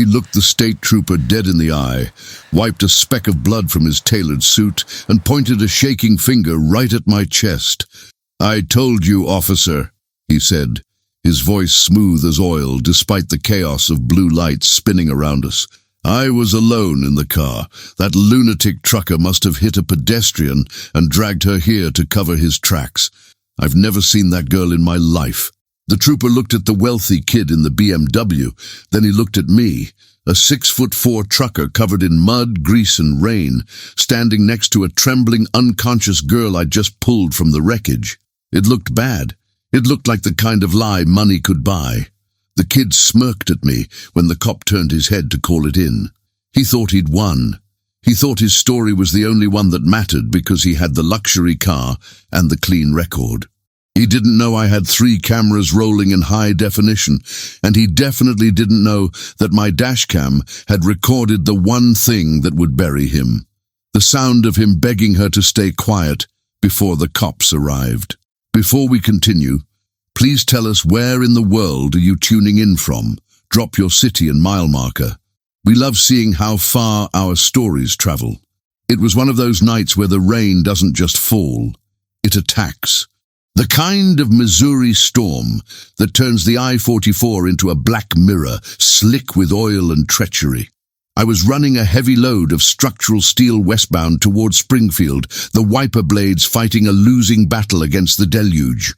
He looked the state trooper dead in the eye, wiped a speck of blood from his tailored suit, and pointed a shaking finger right at my chest. "I told you, officer," he said, his voice smooth as oil despite the chaos of blue lights spinning around us. "I was alone in the car. That lunatic trucker must have hit a pedestrian and dragged her here to cover his tracks. I've never seen that girl in my life." The trooper looked at the wealthy kid in the BMW, then he looked at me, a 6'4" trucker covered in mud, grease and rain, standing next to a trembling, unconscious girl I'd just pulled from the wreckage. It looked bad. It looked like the kind of lie money could buy. The kid smirked at me when the cop turned his head to call it in. He thought he'd won. He thought his story was the only one that mattered because he had the luxury car and the clean record. He didn't know I had 3 cameras rolling in high definition, and he definitely didn't know that my dashcam had recorded the one thing that would bury him. The sound of him begging her to stay quiet before the cops arrived. Before we continue, please tell us where in the world are you tuning in from? Drop your city and mile marker. We love seeing how far our stories travel. It was one of those nights where the rain doesn't just fall, it attacks. The kind of Missouri storm that turns the I-44 into a black mirror, slick with oil and treachery. I was running a heavy load of structural steel westbound toward Springfield, the wiper blades fighting a losing battle against the deluge.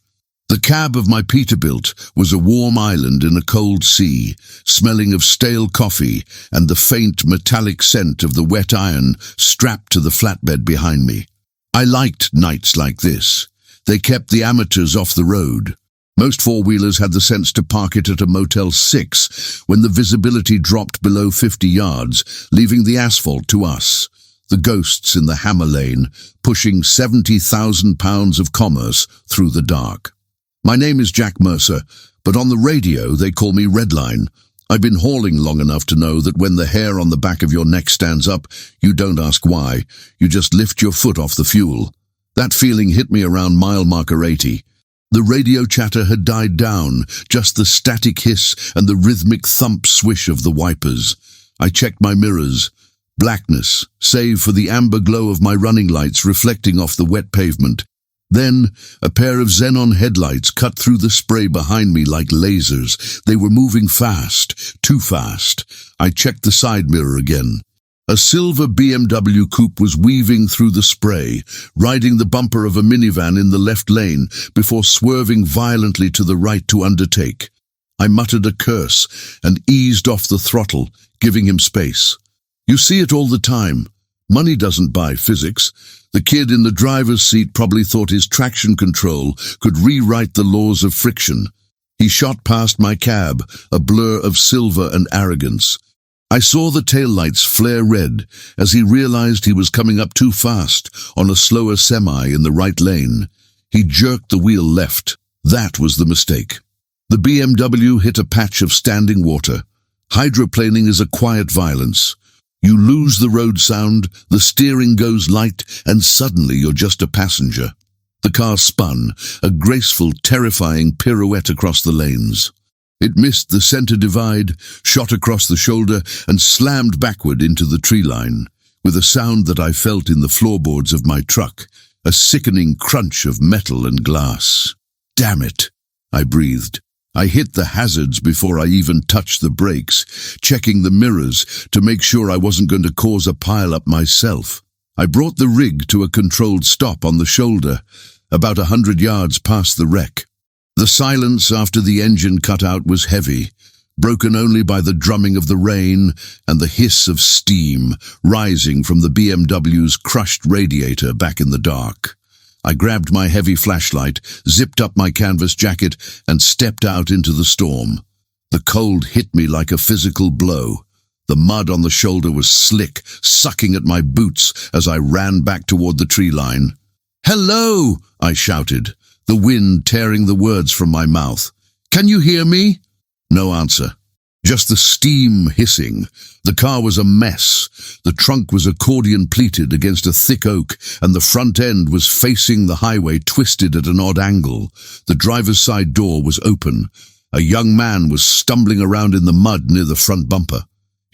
The cab of my Peterbilt was a warm island in a cold sea, smelling of stale coffee and the faint metallic scent of the wet iron strapped to the flatbed behind me. I liked nights like this. They kept the amateurs off the road. Most four-wheelers had the sense to park it at a Motel 6 when the visibility dropped below 50 yards, leaving the asphalt to us, the ghosts in the hammer lane, pushing 70,000 pounds of commerce through the dark. My name is Jack Mercer, but on the radio they call me Redline. I've been hauling long enough to know that when the hair on the back of your neck stands up, you don't ask why, you just lift your foot off the fuel. That feeling hit me around mile marker 80. The radio chatter had died down, just the static hiss and the rhythmic thump swish of the wipers. I checked my mirrors. Blackness, save for the amber glow of my running lights reflecting off the wet pavement. Then, a pair of xenon headlights cut through the spray behind me like lasers. They were moving fast, too fast. I checked the side mirror again. A silver BMW coupe was weaving through the spray, riding the bumper of a minivan in the left lane before swerving violently to the right to undertake. I muttered a curse and eased off the throttle, giving him space. You see it all the time. Money doesn't buy physics. The kid in the driver's seat probably thought his traction control could rewrite the laws of friction. He shot past my cab, a blur of silver and arrogance. I saw the taillights flare red as he realized he was coming up too fast on a slower semi in the right lane. He jerked the wheel left. That was the mistake. The BMW hit a patch of standing water. Hydroplaning is a quiet violence. You lose the road sound, the steering goes light, and suddenly you're just a passenger. The car spun, a graceful, terrifying pirouette across the lanes. It missed the center divide, shot across the shoulder, and slammed backward into the tree line, with a sound that I felt in the floorboards of my truck, a sickening crunch of metal and glass. Damn it, I breathed. I hit the hazards before I even touched the brakes, checking the mirrors to make sure I wasn't going to cause a pile-up myself. I brought the rig to a controlled stop on the shoulder, about 100 yards past the wreck. The silence after the engine cut out was heavy, broken only by the drumming of the rain and the hiss of steam rising from the BMW's crushed radiator back in the dark. I grabbed my heavy flashlight, zipped up my canvas jacket, and stepped out into the storm. The cold hit me like a physical blow. The mud on the shoulder was slick, sucking at my boots as I ran back toward the tree line. "Hello!" I shouted, the wind tearing the words from my mouth. "Can you hear me?" No answer. Just the steam hissing. The car was a mess. The trunk was accordion pleated against a thick oak, and the front end was facing the highway, twisted at an odd angle. The driver's side door was open. A young man was stumbling around in the mud near the front bumper.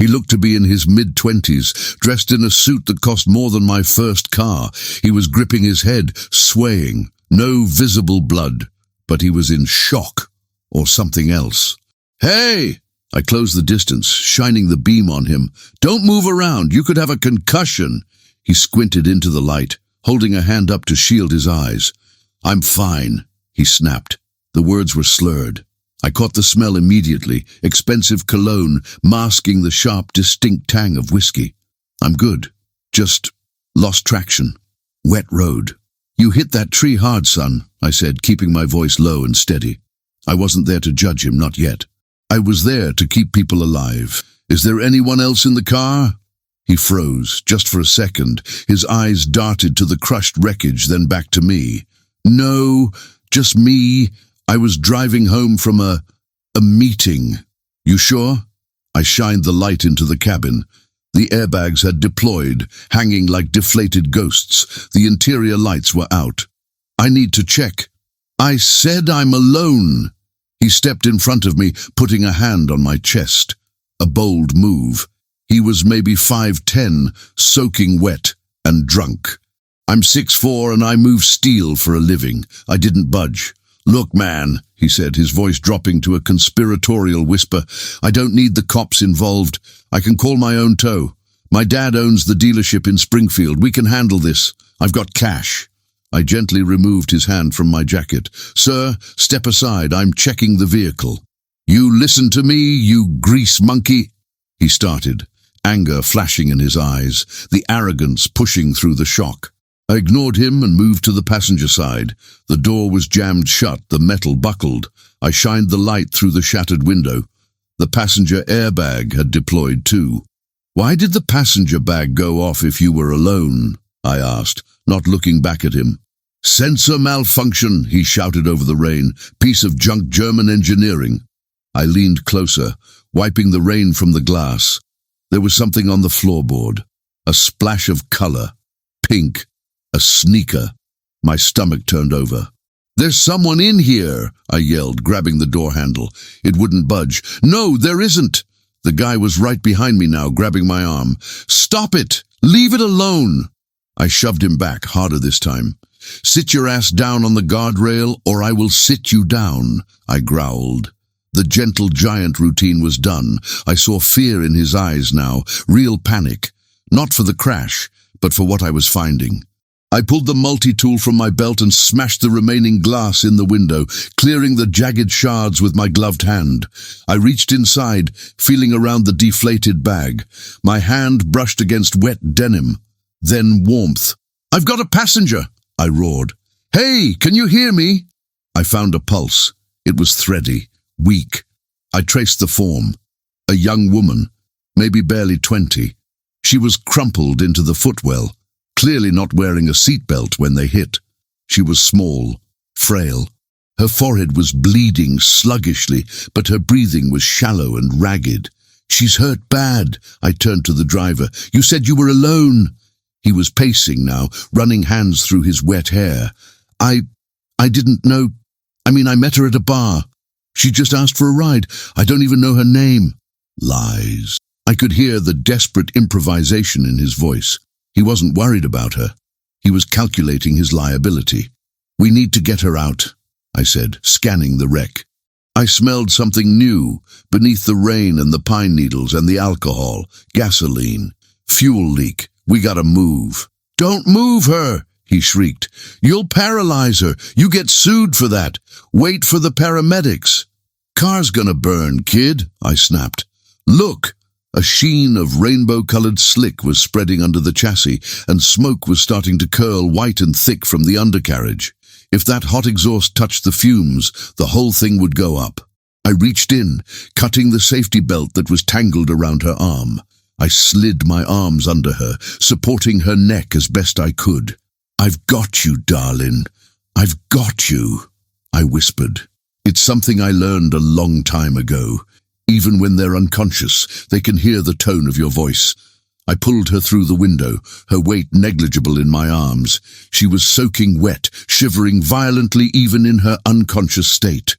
He looked to be in his mid-20s, dressed in a suit that cost more than my first car. He was gripping his head, swaying. No visible blood, but he was in shock, or something else. "Hey!" I closed the distance, shining the beam on him. "Don't move around, you could have a concussion." He squinted into the light, holding a hand up to shield his eyes. "I'm fine," he snapped. The words were slurred. I caught the smell immediately, expensive cologne masking the sharp, distinct tang of whiskey. "I'm good. Just lost traction. Wet road." "You hit that tree hard, son," I said, keeping my voice low and steady. I wasn't there to judge him, not yet. I was there to keep people alive. "Is there anyone else in the car?" He froze, just for a second. His eyes darted to the crushed wreckage, then back to me. "No, just me. I was driving home from a meeting." "You sure?" I shined the light into the cabin. The airbags had deployed, hanging like deflated ghosts. The interior lights were out. "I need to check." "I said I'm alone." He stepped in front of me, putting a hand on my chest. A bold move. He was maybe 5'10", soaking wet and drunk. "I'm 6'4", and I move steel for a living." I didn't budge. "Look, man," he said, his voice dropping to a conspiratorial whisper, "I don't need the cops involved. I can call my own tow. My dad owns the dealership in Springfield. We can handle this. I've got cash." I gently removed his hand from my jacket. "Sir, step aside. I'm checking the vehicle." "You listen to me, you grease monkey," he started, anger flashing in his eyes, the arrogance pushing through the shock. I ignored him and moved to the passenger side. The door was jammed shut, the metal buckled. I shined the light through the shattered window. The passenger airbag had deployed too. "Why did the passenger bag go off if you were alone?" I asked, not looking back at him. "Sensor malfunction," he shouted over the rain. "Piece of junk German engineering." I leaned closer, wiping the rain from the glass. There was something on the floorboard. A splash of color. Pink. A sneaker. My stomach turned over. "There's someone in here," I yelled, grabbing the door handle. It wouldn't budge. "No, there isn't." The guy was right behind me now, grabbing my arm. "Stop it! Leave it alone!" I shoved him back, harder this time. "Sit your ass down on the guardrail, or I will sit you down," I growled. The gentle giant routine was done. I saw fear in his eyes now, real panic. Not for the crash, but for what I was finding. I pulled the multi-tool from my belt and smashed the remaining glass in the window, clearing the jagged shards with my gloved hand. I reached inside, feeling around the deflated bag. My hand brushed against wet denim. Then warmth. "I've got a passenger!" I roared. "Hey, can you hear me?" I found a pulse. It was thready, weak. I traced the form. A young woman, maybe barely 20. She was crumpled into the footwell, clearly not wearing a seatbelt when they hit. She was small, frail. Her forehead was bleeding sluggishly, but her breathing was shallow and ragged. "She's hurt bad." I turned to the driver. "You said you were alone." He was pacing now, running hands through his wet hair. I didn't know. I met her at a bar. She just asked for a ride. I don't even know her name." Lies. I could hear the desperate improvisation in his voice. He wasn't worried about her. He was calculating his liability. "We need to get her out," I said, scanning the wreck. I smelled something new, beneath the rain and the pine needles and the alcohol. Gasoline. Fuel leak. "We gotta move." "Don't move her," he shrieked. "You'll paralyze her. You get sued for that. Wait for the paramedics." "Car's gonna burn, kid," I snapped. "Look." A sheen of rainbow-colored slick was spreading under the chassis, and smoke was starting to curl white and thick from the undercarriage. If that hot exhaust touched the fumes, the whole thing would go up. I reached in, cutting the safety belt that was tangled around her arm. I slid my arms under her, supporting her neck as best I could. "I've got you, darling. I've got you," I whispered. It's something I learned a long time ago. Even when they're unconscious, they can hear the tone of your voice. I pulled her through the window, her weight negligible in my arms. She was soaking wet, shivering violently even in her unconscious state.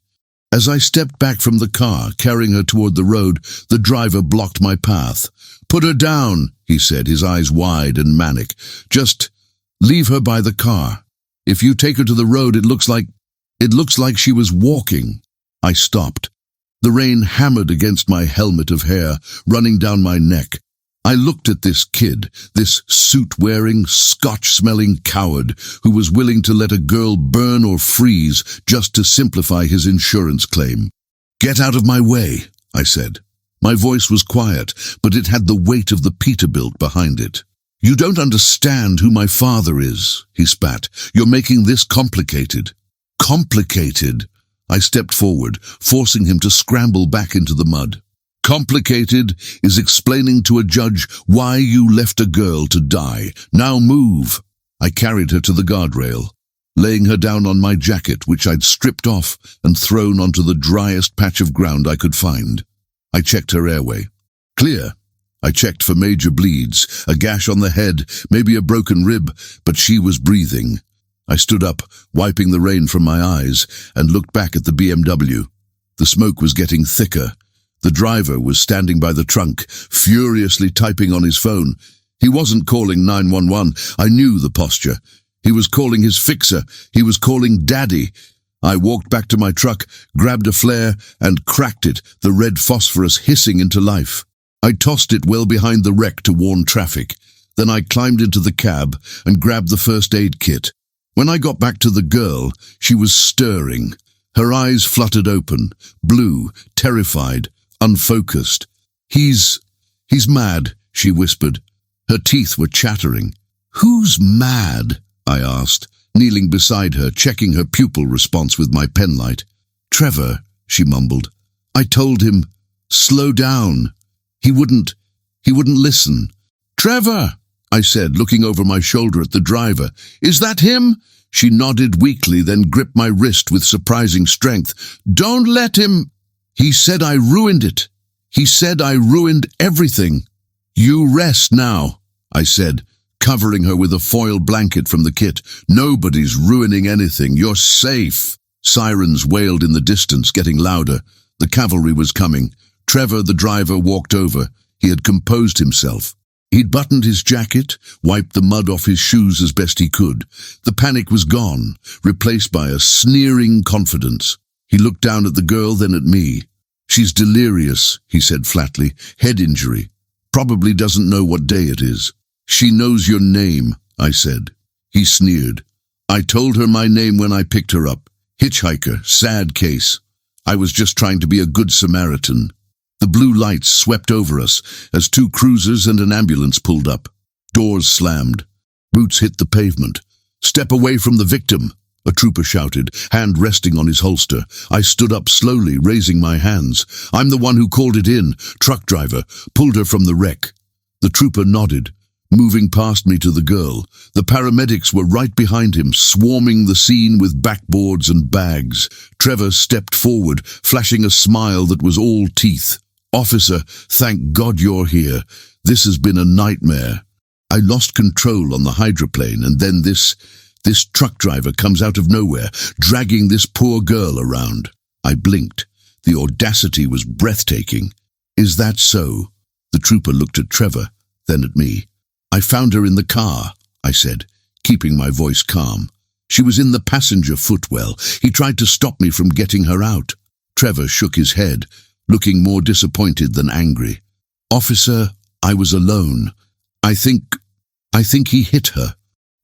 As I stepped back from the car, carrying her toward the road, the driver blocked my path. "Put her down," he said, his eyes wide and manic. "Just leave her by the car. If you take her to the road, it looks like she was walking." I stopped. The rain hammered against my helmet of hair, running down my neck. I looked at this kid, this suit-wearing, Scotch-smelling coward who was willing to let a girl burn or freeze just to simplify his insurance claim. "Get out of my way," I said. My voice was quiet, but it had the weight of the Peterbilt behind it. "You don't understand who my father is," he spat. "You're making this complicated." "Complicated?" I stepped forward, forcing him to scramble back into the mud. "Complicated is explaining to a judge why you left a girl to die. Now move." I carried her to the guardrail, laying her down on my jacket, which I'd stripped off and thrown onto the driest patch of ground I could find. I checked her airway. Clear. I checked for major bleeds, a gash on the head, maybe a broken rib, but she was breathing. I stood up, wiping the rain from my eyes, and looked back at the BMW. The smoke was getting thicker. The driver was standing by the trunk, furiously typing on his phone. He wasn't calling 911. I knew the posture. He was calling his fixer. He was calling Daddy. I walked back to my truck, grabbed a flare, and cracked it, the red phosphorus hissing into life. I tossed it well behind the wreck to warn traffic. Then I climbed into the cab and grabbed the first aid kit. When I got back to the girl, she was stirring. Her eyes fluttered open, blue, terrified, unfocused. He's mad," she whispered. Her teeth were chattering. "Who's mad?" I asked, kneeling beside her, checking her pupil response with my penlight. "Trevor," she mumbled. "I told him, slow down. He wouldn't listen." "Trevor," I said, looking over my shoulder at the driver. "Is that him?" She nodded weakly, then gripped my wrist with surprising strength. "Don't let him." "He said I ruined it. He said I ruined everything." "You rest now," I said, covering her with a foil blanket from the kit. "Nobody's ruining anything. You're safe." Sirens wailed in the distance, getting louder. The cavalry was coming. Trevor, the driver, walked over. He had composed himself. He'd buttoned his jacket, wiped the mud off his shoes as best he could. The panic was gone, replaced by a sneering confidence. He looked down at the girl, then at me. "She's delirious," he said flatly. "Head injury. Probably doesn't know what day it is." "She knows your name," I said. He sneered. "I told her my name when I picked her up. Hitchhiker, sad case. I was just trying to be a good Samaritan." The blue lights swept over us as 2 cruisers and an ambulance pulled up. Doors slammed. Boots hit the pavement. "Step away from the victim," a trooper shouted, hand resting on his holster. I stood up slowly, raising my hands. "I'm the one who called it in. Truck driver. Pulled her from the wreck." The trooper nodded, moving past me to the girl. The paramedics were right behind him, swarming the scene with backboards and bags. Trevor stepped forward, flashing a smile that was all teeth. "Officer, thank God you're here. This has been a nightmare." I lost control on the hydroplane, and then this truck driver comes out of nowhere, dragging this poor girl around. I blinked. The audacity was breathtaking. "Is that so?" The trooper looked at Trevor, then at me. "I found her in the car," I said, keeping my voice calm. "She was in the passenger footwell. He tried to stop me from getting her out." Trevor shook his head, looking more disappointed than angry. "Officer, I was alone. I think he hit her.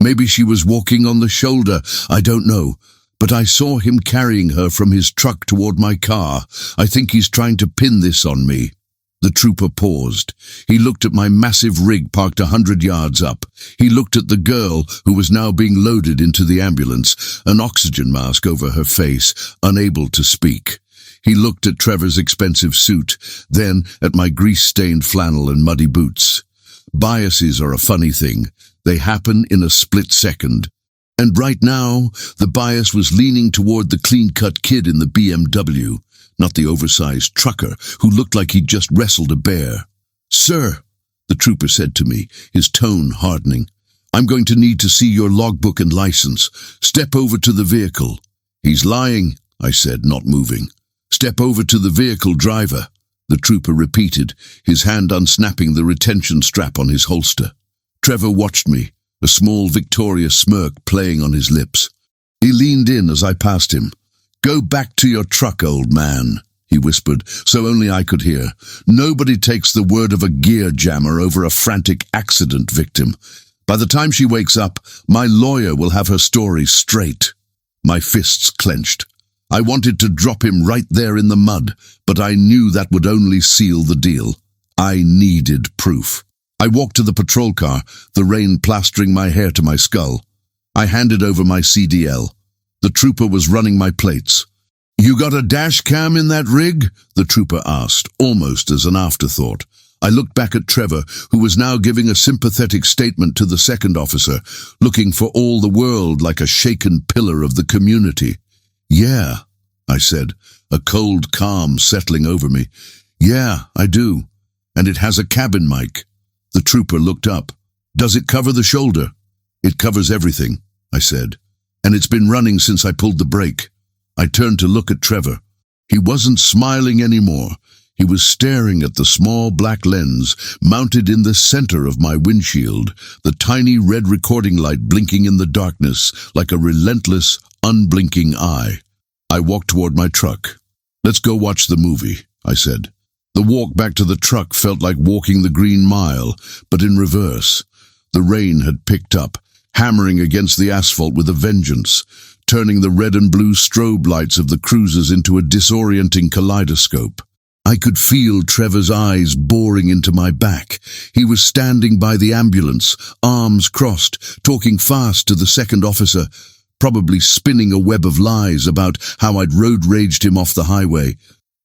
Maybe she was walking on the shoulder, I don't know. But I saw him carrying her from his truck toward my car. I think he's trying to pin this on me." The trooper paused. He looked at my massive rig parked 100 yards up. He looked at the girl, who was now being loaded into the ambulance, an oxygen mask over her face, unable to speak. He looked at Trevor's expensive suit, then at my grease-stained flannel and muddy boots. Biases are a funny thing. They happen in a split second. And right now, the bias was leaning toward the clean-cut kid in the BMW, not the oversized trucker who looked like he'd just wrestled a bear. "Sir," the trooper said to me, his tone hardening, "I'm going to need to see your logbook and license. Step over to the vehicle." "He's lying," I said, not moving. "Step over to the vehicle, driver," the trooper repeated, his hand unsnapping the retention strap on his holster. Trevor watched me, a small victorious smirk playing on his lips. He leaned in as I passed him. "Go back to your truck, old man," he whispered, so only I could hear. "Nobody takes the word of a gear jammer over a frantic accident victim. By the time she wakes up, my lawyer will have her story straight." My fists clenched. I wanted to drop him right there in the mud, but I knew that would only seal the deal. I needed proof. I walked to the patrol car, the rain plastering my hair to my skull. I handed over my CDL. The trooper was running my plates. "You got a dash cam in that rig?" the trooper asked, almost as an afterthought. I looked back at Trevor, who was now giving a sympathetic statement to the second officer, looking for all the world like a shaken pillar of the community. "Yeah," I said, a cold calm settling over me. "Yeah, I do. And it has a cabin mic." The trooper looked up. "Does it cover the shoulder?" "It covers everything," I said. "And it's been running since I pulled the brake." I turned to look at Trevor. He wasn't smiling anymore. He was staring at the small black lens mounted in the center of my windshield, the tiny red recording light blinking in the darkness like a relentless, unblinking eye. I walked toward my truck. "Let's go watch the movie," I said. The walk back to the truck felt like walking the Green Mile, but in reverse. The rain had picked up, hammering against the asphalt with a vengeance, turning the red and blue strobe lights of the cruisers into a disorienting kaleidoscope. I could feel Trevor's eyes boring into my back. He was standing by the ambulance, arms crossed, talking fast to the second officer, probably spinning a web of lies about how I'd road raged him off the highway.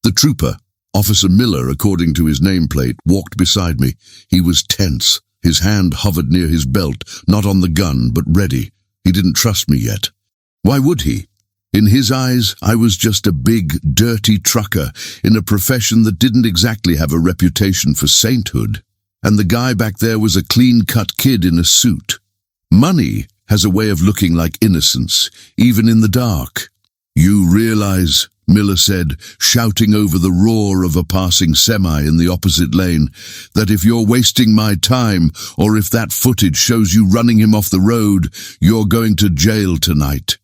The trooper, Officer Miller according to his nameplate, walked beside me. He was tense. His hand hovered near his belt, not on the gun, but ready. He didn't trust me yet. Why would he? In his eyes, I was just a big, dirty trucker in a profession that didn't exactly have a reputation for sainthood. And the guy back there was a clean-cut kid in a suit. Money has a way of looking like innocence, even in the dark. "You realize," Miller said, shouting over the roar of a passing semi in the opposite lane, "that if you're wasting my time, or if that footage shows you running him off the road, you're going to jail tonight."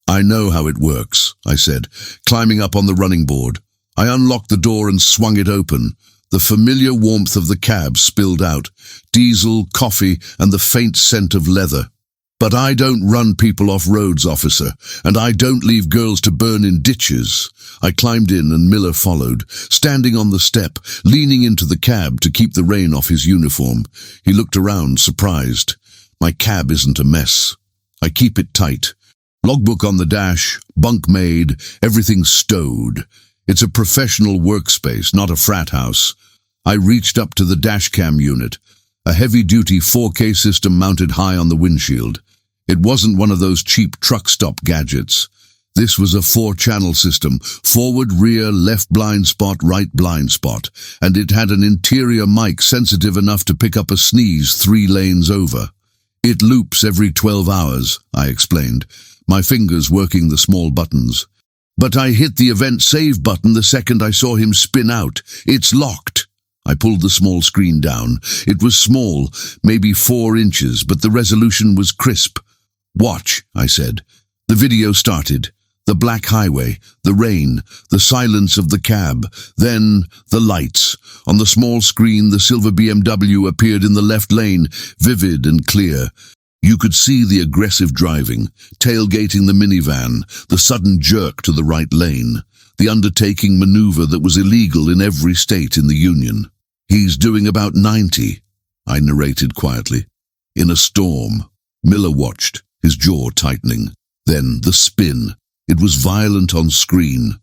"I know how it works," I said, climbing up on the running board. I unlocked the door and swung it open. The familiar warmth of the cab spilled out, diesel, coffee, and the faint scent of leather. "But I don't run people off roads, officer, and I don't leave girls to burn in ditches." I climbed in and Miller followed, standing on the step, leaning into the cab to keep the rain off his uniform. He looked around, surprised. "My cab isn't a mess. I keep it tight. Logbook on the dash, bunk made, everything stowed. It's a professional workspace, not a frat house." I reached up to the Dashcam unit, a heavy-duty 4K system mounted high on the windshield. It wasn't one of those cheap truck stop gadgets. This was a 4-channel system, forward, rear, left blind spot, right blind spot, and it had an interior mic sensitive enough to pick up a sneeze 3 lanes over. "It loops every 12 hours, I explained, my fingers working the small buttons. "But I hit the event save button the second I saw him spin out. It's locked." I pulled the small screen down. It was small, maybe 4 inches, but the resolution was crisp. "Watch," I said. The video started. The black highway, the rain, the silence of the cab, then the lights. On the small screen, the silver BMW appeared in the left lane, vivid and clear. You could see the aggressive driving, tailgating the minivan, the sudden jerk to the right lane, the undertaking maneuver that was illegal in every state in the Union. "He's doing about 90, I narrated quietly. "In a storm." Miller watched, his jaw tightening. Then the spin. It was violent on screen.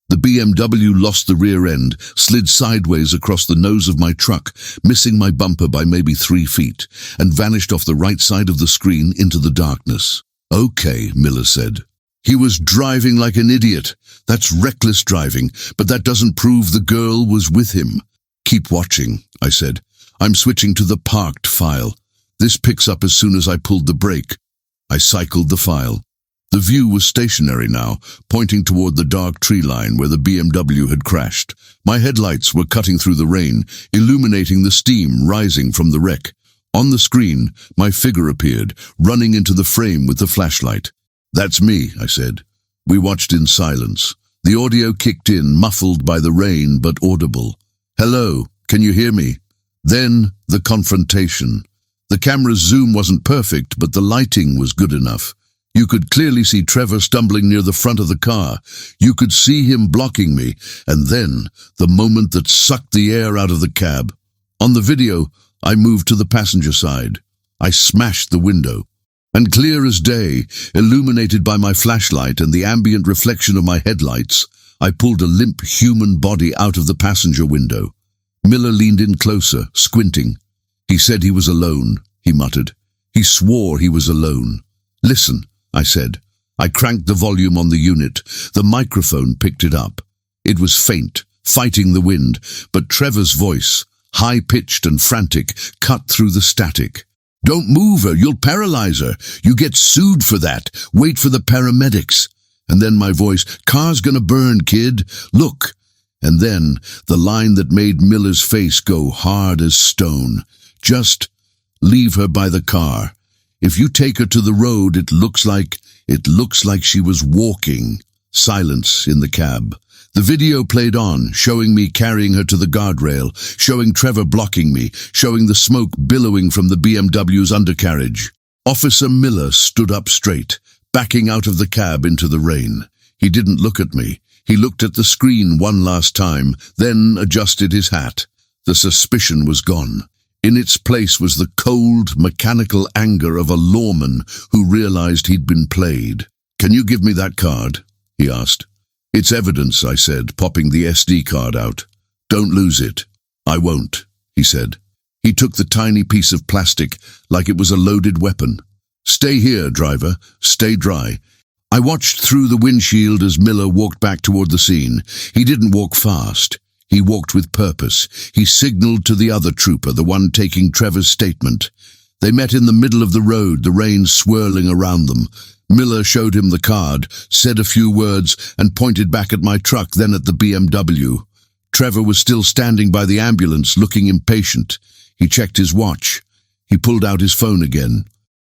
The BMW lost the rear end, slid sideways across the nose of my truck, missing my bumper by maybe 3 feet, and vanished off the right side of the screen into the darkness. "Okay," Miller said. "He was driving like an idiot. That's reckless driving, but that doesn't prove the girl was with him." "Keep watching," I said. "I'm switching to the parked file. This picks up as soon as I pulled the brake." I cycled the file. The view was stationary now, pointing toward the dark tree line where the BMW had crashed. My headlights were cutting through the rain, illuminating the steam rising from the wreck. On the screen, my figure appeared, running into the frame with the flashlight. "That's me," I said. We watched in silence. The audio kicked in, muffled by the rain, but audible. "Hello, can you hear me?" Then, the confrontation. The camera's zoom wasn't perfect, but the lighting was good enough. You could clearly see Trevor stumbling near the front of the car. You could see him blocking me, and then, the moment that sucked the air out of the cab. On the video, I moved to the passenger side. I smashed the window. And clear as day, illuminated by my flashlight and the ambient reflection of my headlights, I pulled a limp human body out of the passenger window. Miller leaned in closer, squinting. "He said he was alone," he muttered. "He swore he was alone." "Listen," I said. I cranked the volume on the unit. The microphone picked it up. It was faint, fighting the wind, but Trevor's voice, high-pitched and frantic, cut through the static. "Don't move her, you'll paralyze her. You get sued for that. Wait for the paramedics." And then my voice, "Car's gonna burn, kid. Look." And then the line that made Miller's face go hard as stone. "Just leave her by the car. If you take her to the road, it looks like she was walking." Silence in the cab. The video played on, showing me carrying her to the guardrail, showing Trevor blocking me, showing the smoke billowing from the BMW's undercarriage. Officer Miller stood up straight, backing out of the cab into the rain. He didn't look at me. He looked at the screen one last time, then adjusted his hat. The suspicion was gone. In its place was the cold, mechanical anger of a lawman who realized he'd been played. "Can you give me that card?" he asked. "It's evidence," I said, popping the SD card out. "Don't lose it." "I won't," he said. He took the tiny piece of plastic like it was a loaded weapon. "Stay here, driver. Stay dry." I watched through the windshield as Miller walked back toward the scene. He didn't walk fast. He walked with purpose. He signaled to the other trooper, the one taking Trevor's statement. They met in the middle of the road, the rain swirling around them. Miller showed him the card, said a few words, and pointed back at my truck, then at the BMW. Trevor was still standing by the ambulance, looking impatient. He checked his watch. He pulled out his phone again.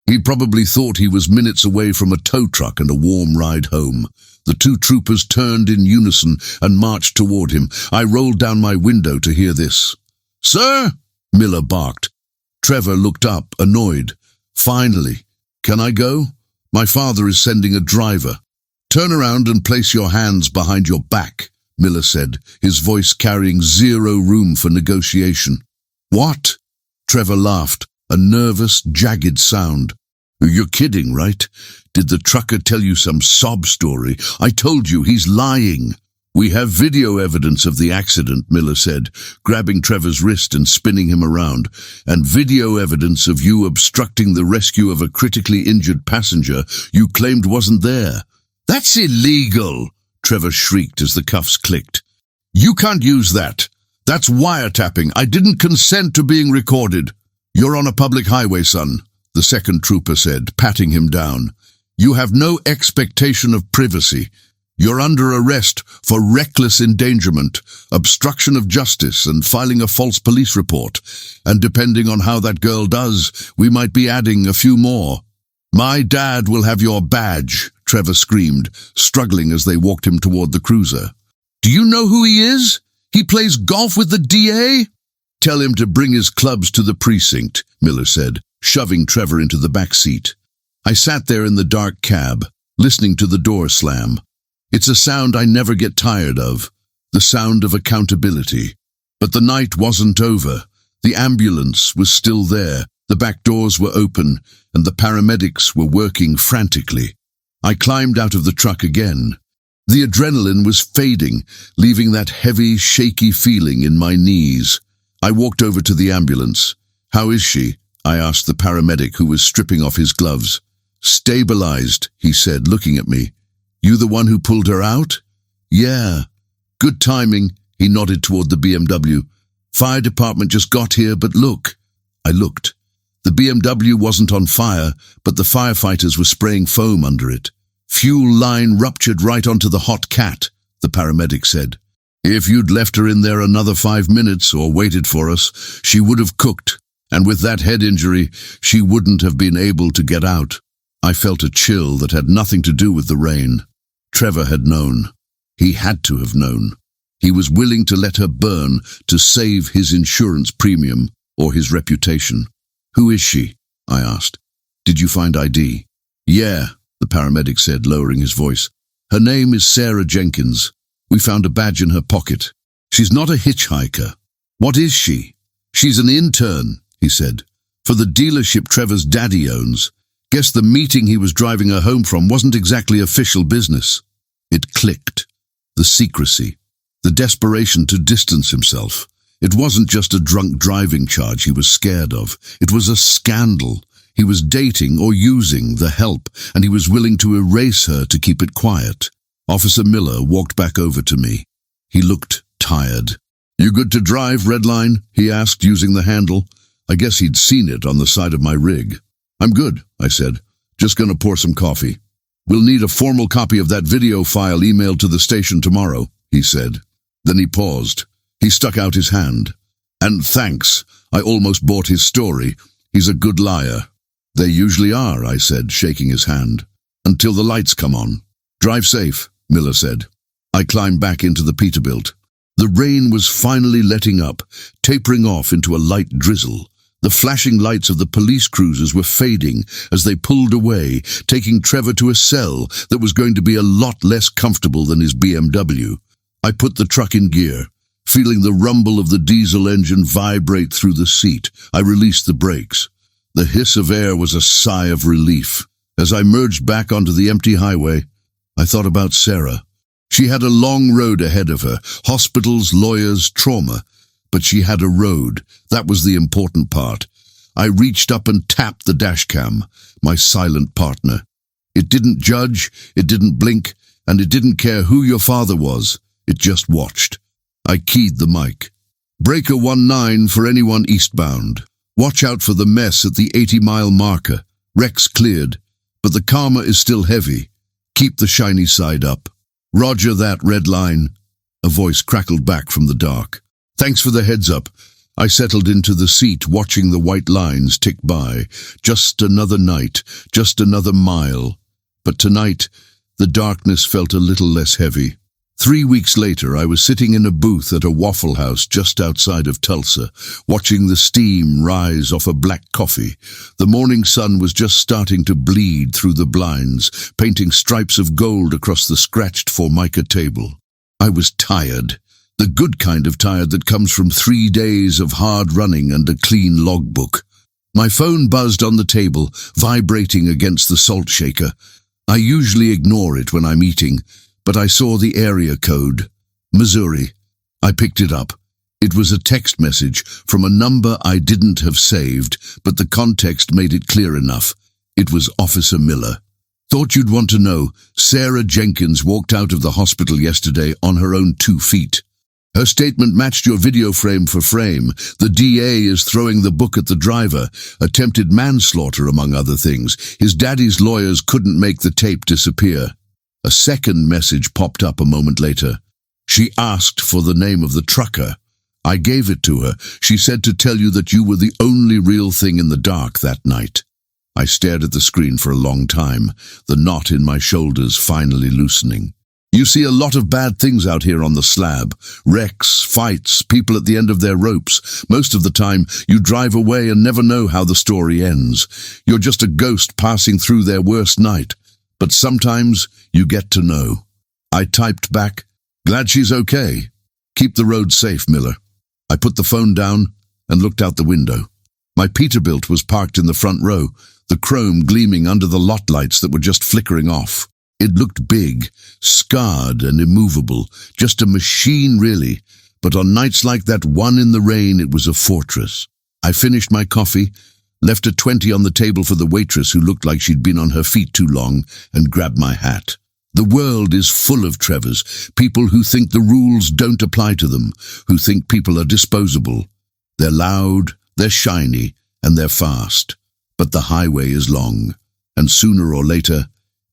He probably thought he was minutes away from a tow truck and a warm ride home. The two troopers turned in unison and marched toward him. I rolled down my window to hear this. "Sir?" Miller barked. Trevor looked up, annoyed. "Finally. Can I go? My father is sending a driver." "Turn around and place your hands behind your back," Miller said, his voice carrying zero room for negotiation. "What?" Trevor laughed, a nervous, jagged sound. "You're kidding, right? Did the trucker tell you some sob story? I told you, he's lying." "We have video evidence of the accident," Miller said, grabbing Trevor's wrist and spinning him around, "and video evidence of you obstructing the rescue of a critically injured passenger you claimed wasn't there." "That's illegal," Trevor shrieked as the cuffs clicked. "You can't use that. That's wiretapping. I didn't consent to being recorded." "You're on a public highway, son," the second trooper said, patting him down. "You have no expectation of privacy. You're under arrest for reckless endangerment, obstruction of justice, and filing a false police report. And depending on how that girl does, we might be adding a few more." "My dad will have your badge," Trevor screamed, struggling as they walked him toward the cruiser. "Do you know who he is? He plays golf with the DA?" "Tell him to bring his clubs to the precinct," Miller said, shoving Trevor into the back seat. I sat there in the dark cab, listening to the door slam. It's a sound I never get tired of, the sound of accountability. But the night wasn't over. The ambulance was still there, the back doors were open, and the paramedics were working frantically. I climbed out of the truck again. The adrenaline was fading, leaving that heavy, shaky feeling in my knees. I walked over to the ambulance. "How is she?" I asked the paramedic who was stripping off his gloves. "Stabilized," he said, looking at me. "You the one who pulled her out?" "Yeah." "Good timing," he nodded toward the BMW. "Fire department just got here, but look." I looked. The BMW wasn't on fire, but the firefighters were spraying foam under it. Fuel line ruptured right onto the hot cat, the paramedic said. If you'd left her in there another 5 minutes or waited for us, she would have cooked, and with that head injury, she wouldn't have been able to get out. I felt a chill that had nothing to do with the rain. Trevor had known. He had to have known. He was willing to let her burn to save his insurance premium or his reputation. Who is she? I asked. Did you find ID? Yeah, the paramedic said, lowering his voice. Her name is Sarah Jenkins. We found a badge in her pocket. She's not a hitchhiker. What is she? She's an intern, he said, for the dealership Trevor's daddy owns. Guess the meeting he was driving her home from wasn't exactly official business. It clicked. The secrecy. The desperation to distance himself. It wasn't just a drunk driving charge he was scared of. It was a scandal. He was dating or using the help, and he was willing to erase her to keep it quiet. Officer Miller walked back over to me. He looked tired. You good to drive, Redline? He asked, using the handle. I guess he'd seen it on the side of my rig. I'm good, I said. Just gonna pour some coffee. We'll need a formal copy of that video file emailed to the station tomorrow, he said. Then he paused. He stuck out his hand. And thanks. I almost bought his story. He's a good liar. They usually are, I said, shaking his hand. Until the lights come on. Drive safe, Miller said. I climbed back into the Peterbilt. The rain was finally letting up, tapering off into a light drizzle. The flashing lights of the police cruisers were fading as they pulled away, taking Trevor to a cell that was going to be a lot less comfortable than his BMW. I put the truck in gear. Feeling the rumble of the diesel engine vibrate through the seat, I released the brakes. The hiss of air was a sigh of relief. As I merged back onto the empty highway, I thought about Sarah. She had a long road ahead of her, hospitals, lawyers, trauma. But she had a road. That was the important part. I reached up and tapped the dashcam, my silent partner. It didn't judge, it didn't blink, and it didn't care who your father was. It just watched. I keyed the mic. Breaker 19 for anyone eastbound. Watch out for the mess at the 80-mile marker. Wreck's cleared, but the karma is still heavy. Keep the shiny side up. Roger that, Redline. A voice crackled back from the dark. Thanks for the heads up. I settled into the seat, watching the white lines tick by. Just another night, just another mile. But tonight, the darkness felt a little less heavy. 3 weeks later, I was sitting in a booth at a Waffle House just outside of Tulsa, watching the steam rise off a black coffee. The morning sun was just starting to bleed through the blinds, painting stripes of gold across the scratched Formica table. I was tired. The good kind of tired that comes from 3 days of hard running and a clean logbook. My phone buzzed on the table, vibrating against the salt shaker. I usually ignore it when I'm eating, but I saw the area code. Missouri. I picked it up. It was a text message from a number I didn't have saved, but the context made it clear enough. It was Officer Miller. Thought you'd want to know. Sarah Jenkins walked out of the hospital yesterday on her own 2 feet. Her statement matched your video frame for frame. The DA is throwing the book at the driver. Attempted manslaughter, among other things. His daddy's lawyers couldn't make the tape disappear. A second message popped up a moment later. She asked for the name of the trucker. I gave it to her. She said to tell you that you were the only real thing in the dark that night. I stared at the screen for a long time, the knot in my shoulders finally loosening. You see a lot of bad things out here on the slab. Wrecks, fights, people at the end of their ropes. Most of the time, you drive away and never know how the story ends. You're just a ghost passing through their worst night. But sometimes, you get to know. I typed back, glad she's okay. Keep the road safe, Miller. I put the phone down and looked out the window. My Peterbilt was parked in the front row, the chrome gleaming under the lot lights that were just flickering off. It looked big, scarred and immovable, just a machine really, but on nights like that one in the rain it was a fortress. I finished my coffee, left a 20 on the table for the waitress who looked like she'd been on her feet too long, and grabbed my hat. The world is full of Trevors, people who think the rules don't apply to them, who think people are disposable. They're loud, they're shiny, and they're fast. But the highway is long, and sooner or later,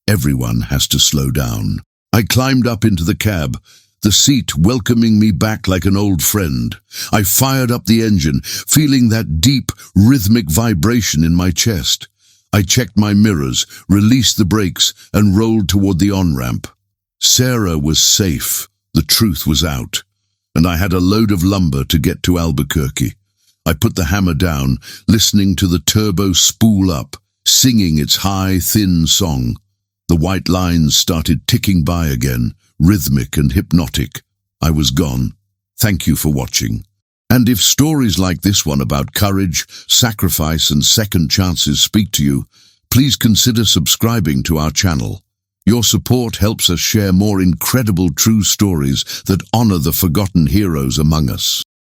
Everyone has to slow down. I climbed up into the cab, the seat welcoming me back like an old friend. I fired up the engine, feeling that deep, rhythmic vibration in my chest. I checked my mirrors, released the brakes, and rolled toward the on-ramp. Sarah was safe. The truth was out. And I had a load of lumber to get to Albuquerque. I put the hammer down, listening to the turbo spool up, singing its high, thin song. The white lines started ticking by again, rhythmic and hypnotic. I was gone. Thank you for watching. And if stories like this one about courage, sacrifice, and second chances speak to you, please consider subscribing to our channel. Your support helps us share more incredible true stories that honor the forgotten heroes among us.